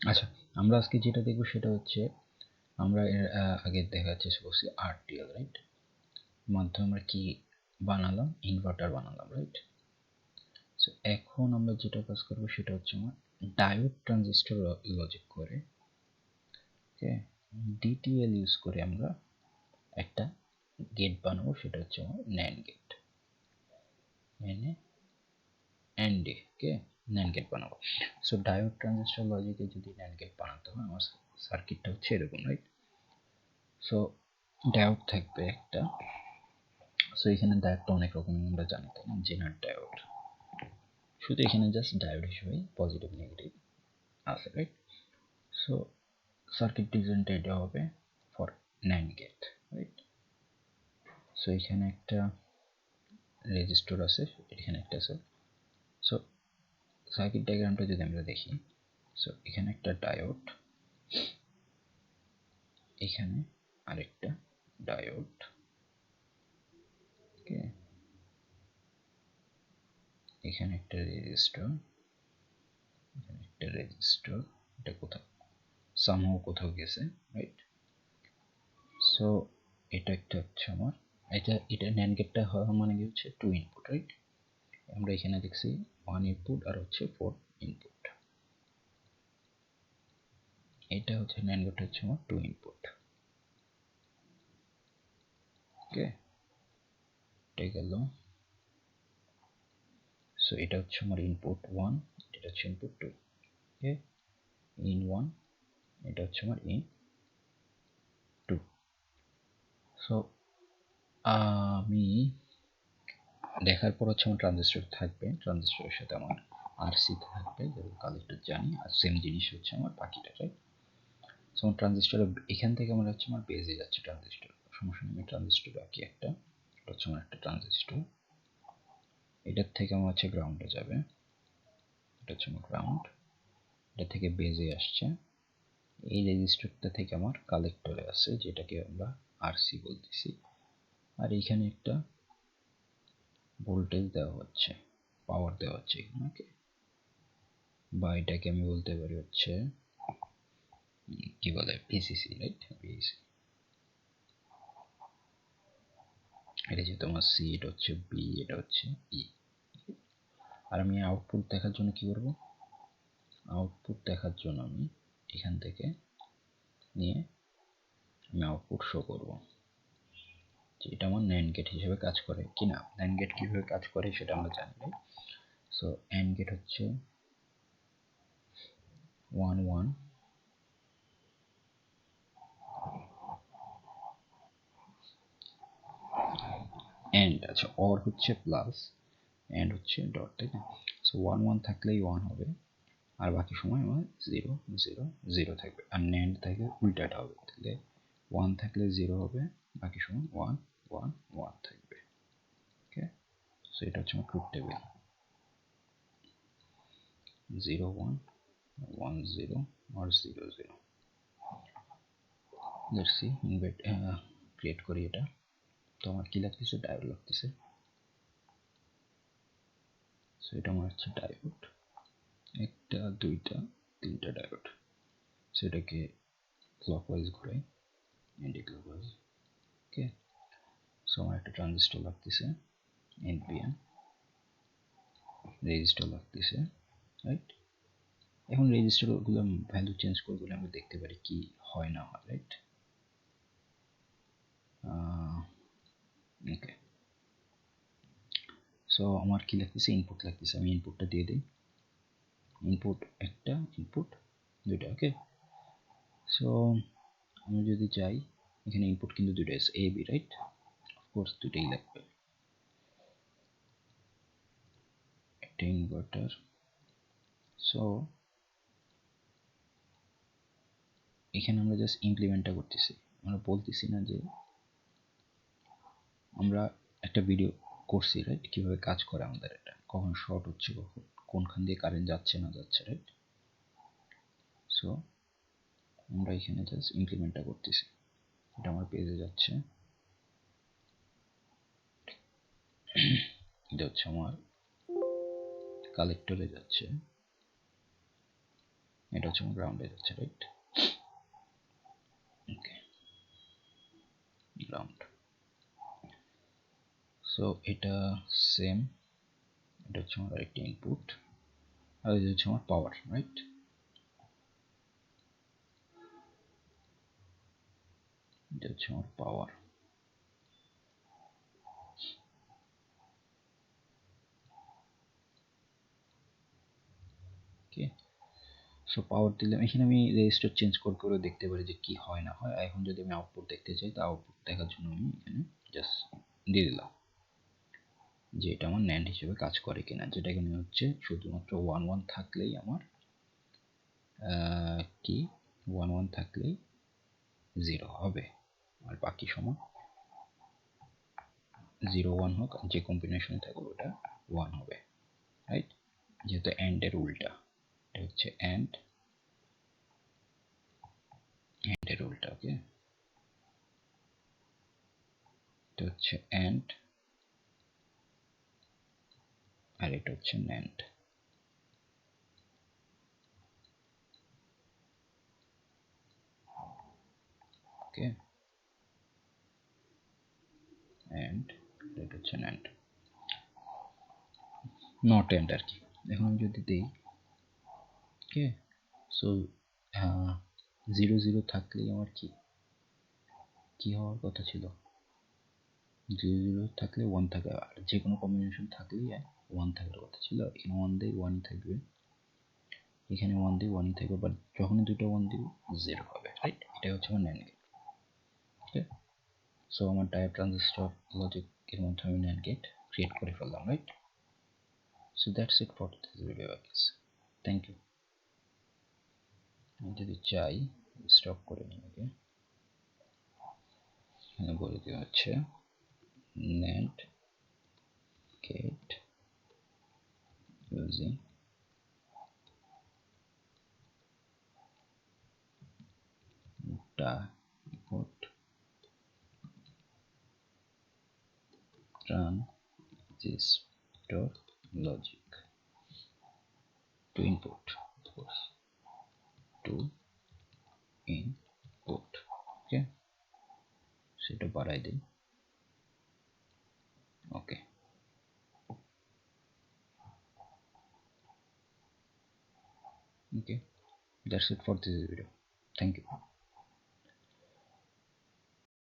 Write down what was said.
আচ্ছা, আমরা আজকে যেটা দেখব সেটা হচ্ছে আমরা এর আগে দেখার চেষ্টা করছি আরটিএল, রাইট? মাধ্যমে আমরা কি বানালাম, ইনভার্টার বানালাম, রাইট? সো এখন আমরা যেটা কাজ করব সেটা হচ্ছে আমার ডায়োড ট্রানজিস্টর লজিক করে, ওকে, ডিটিএল ইউজ করে আমরা একটা গেট বানাবো, সেটা হচ্ছে আমার ন্যান্ড গেট, NAND, ওকে, ন্যান্ড গেট বানাবো। সো ডায়োড ট্রানজিস্টর লজিকে যদি ন্যান্ড গেট বানাতে হয় আমার সার্কিটটা হচ্ছে এরকম, রাইট? সো ডায়োড থাকবে একটা। সো এখানে ডায়োডটা অনেক রকমের আমরা জানি, তাই না? জেনার ডায়োড, শুধু এখানে জাস্ট ডায়োড হিসেবে পজিটিভ নেগেটিভ আছে, রাইট? সো সার্কিট ডিজাইনটা এটা হবে for NAND gate, right? So এখানে একটা রেজিস্টর আছে, এখানে একটা আছে। সো সার্কিট ডায়াগ্রামটা যদি আমরা দেখি, সো এখানে একটা ডায়োড, এখানে আরেকটা ডায়োড, ওকে, এখানে একটা রেজিস্টর, এখানে একটা রেজিস্টর, এটা কোথাও সামহাও কোথাও গেছে, রাইট? সো এটা একটা হচ্ছে আমার এটা ন্যান্ড গেটটা হওয়া মানে কি হচ্ছে 2 ইনপুট, রাইট? আমরা এখানে দেখছি 1 ইনপুট আর হচ্ছে 4 ইনপুট। এটা হচ্ছে ন্যান্ড গেট হচ্ছে আমার 2 ইনপুট, ওকে, এটা গেল। সো এটা হচ্ছে আমার ইনপুট 1, এটা হচ্ছে ইনপুট 2, ওকে, ইন 1, এটা হচ্ছে আমার ইন 2। সো আমি দেখার পর হচ্ছে আমার ট্রানজিস্টর থাকবে, ট্রানজিস্টরের সাথে আমার আরসি থাকবে, যেমন কালেক্টর জানি, আর সেম জিনিস হচ্ছে আমার বাকিটা, রাইট? সো ট্রানজিস্টর এখান থেকে আমার হচ্ছে আমার বেজে যাচ্ছে ট্রানজিস্টর, সমস্যা নেই। ট্রানজিস্টর বাকি একটা, এটা হচ্ছে আমার একটা ট্রানজিস্টর, এটার থেকে আমার হচ্ছে গ্রাউন্ডে যাবে, এটা হচ্ছে আমার গ্রাউন্ড, এটা থেকে বেজে আসছে, এই রেজিস্টরটা থেকে আমার কালেক্টরে আছে, যেটাকে আমরা আরসি বলতেছি, আর এইখানে একটা ভোল্টেজ দেওয়া হচ্ছে, পাওয়ার দেওয়া হচ্ছে এখানে, ওকে, বা এটাকে আমি বলতে পারি হচ্ছে কি বলে ভিসিসি, রাইট? ভিসিসি, এটা যেহেতু আমার সি, এটা হচ্ছে বি, এটা হচ্ছে ই। আর আমি আউটপুট দেখার জন্য কি করব? আউটপুট দেখার জন্য আমি এখান থেকে নিয়ে আমি আউটপুট শো করব, যে এটা আমার ন্যান্ড গেট হিসেবে কাজ করে কিনা। ন্যান্ড গেট কিভাবে কাজ করে সেটা আমরা জানি, রাইট? সো অ্যান্ড গেট হচ্ছে 1 1, এন্ড, আচ্ছা, অর হচ্ছে প্লাস, এন্ড হচ্ছে ডট, তাই না? সো 1 1 থাকলেই 1 হবে, আর বাকি সময় আমার 0 0 0 থাকবে। আর ন্যান্ড থাকলে উল্টাটা হবে, তাহলে 1 থাকলে 0 হবে, বাকি সময় 1 1 1 থাকবে, ওকে। সো এটা হচ্ছে আমার truth table, 0 1 1 0 or 0 0। Let's see, invite create করি এটা। তো আমার কি লাগতেছে? ডায়োড লাগতেছে। সো এটা আমার হচ্ছে ডায়োড, একটা দুইটা তিনটা ডায়োড। সেটাকে ক্লকওয়াইজ ঘুরাই, অ্যান্টি ক্লকওয়াইজ, ওকে। সো আমার একটা ট্রানজিস্টর লাগতেছে, এনপিএন রেজিস্টার লাগতেছে, রাইট? এখন রেজিস্টারগুলো ভ্যালু চেঞ্জ করে আমরা দেখতে পারি কি হয় না হয়, রাইট? ওকে, সো আমার কি লাগতেছে? ইনপুট লাগতেছে, আমি ইনপুটটা দিয়ে দিই। ইনপুট একটা, ইনপুট দুইটা, ওকে। সো আমি যদি চাই, এখানে ইনপুট কিন্তু দুইটা আছে, এ বি, রাইট? অফকোর্স দুইটাই লাগবে, একটা ইনভার্টার। সো এখানে আমরা জাস্ট ইমপ্লিমেন্টটা করতেছি, আমরা বলতেছি না যে আমরা একটা ভিডিও করছি, রাইট? কিভাবে কাজ করে আমাদের এটা, কখন শর্ট হচ্ছে, কখন কোনখান দিয়ে কারেন্ট যাচ্ছে না যাচ্ছে, রাইট? সো আমরা এখানে জাস্ট ইমপ্লিমেন্টটা করতেছি, এটা আমার পেজে যাচ্ছে, এটা হচ্ছে আমার কালেক্টরে যাচ্ছে, এটা হচ্ছে আমার গ্রাউন্ডে যাচ্ছে, রাইট? ওকে, গ্রাউন্ড। সো এটা সেম, এটা হচ্ছে আমার আরেকটি ইনপুট, আর এটা হচ্ছে আমার পাওয়ার, রাইট? এটা হচ্ছে আমার পাওয়ার। ওকে, সো পাওয়ার দিলাম। এখানে আমি রেজিস্টার চেঞ্জ করে দেখতে পারি যে কি হয় না হয়। এখন যদি আমি আউটপুট দেখতে চাই, তা আউটপুট দেখার জন্য আমি এখানে জাস্ট দিয়ে দিলাম যে এটা আমার ন্যান্ড হিসেবে কাজ করে কিনা, যেটা এখানে হচ্ছে শুধুমাত্র 1 1 থাকলেই আমার কি 1 1 থাকলেই 0 হবে, আর বাকি সময় 0 1 হোক, যে কম্বিনেশন থাকবে ওটা 1 হবে, রাইট? যেহেতু অ্যান্ড এর উল্টা, এটা হচ্ছে অ্যান্ড এর উল্টা। ওকে, এটা হচ্ছে অ্যান্ড আর এটা হচ্ছে ন্যান্ড। ওকে, অ্যান্ড এটা হচ্ছে ন্যান্ড, নট অ্যান্ড আর কি। এখন আমি যদি দিই, ওকে, সো 0 0 থাকলেই আমার কি কি হওয়ার কথা ছিল, 0 0 থাকলে 1 থাকে, আর যে কোনো কম্বিনেশন থাকলেই 1 থাকার কথা ছিল। এখানে 1 দিয়ে 1 থাকবে, এখানে 1 দিয়ে 1 থাকবে, বাট যখনই দুটো 1 দিব 0 হবে, রাইট? এটাই হচ্ছে আমার ন্যান্ড গেট। ওকে, সো আমার ডায়োড ট্রানজিস্টর লজিক এর মধ্যে আমি ন্যান্ড গেট ক্রিয়েট করে ফেললাম, right? So that's it for this video, guys. Thank you. আমি যদি চাই স্টপ করে নিই, ওকে, এখানে বলে দেওয়া হচ্ছে NAND gate using diode transistor logic to input, of course, to input. Okay, সেটা বাড়াই দিই। ওকে, okay, that's it for this video. Thank you.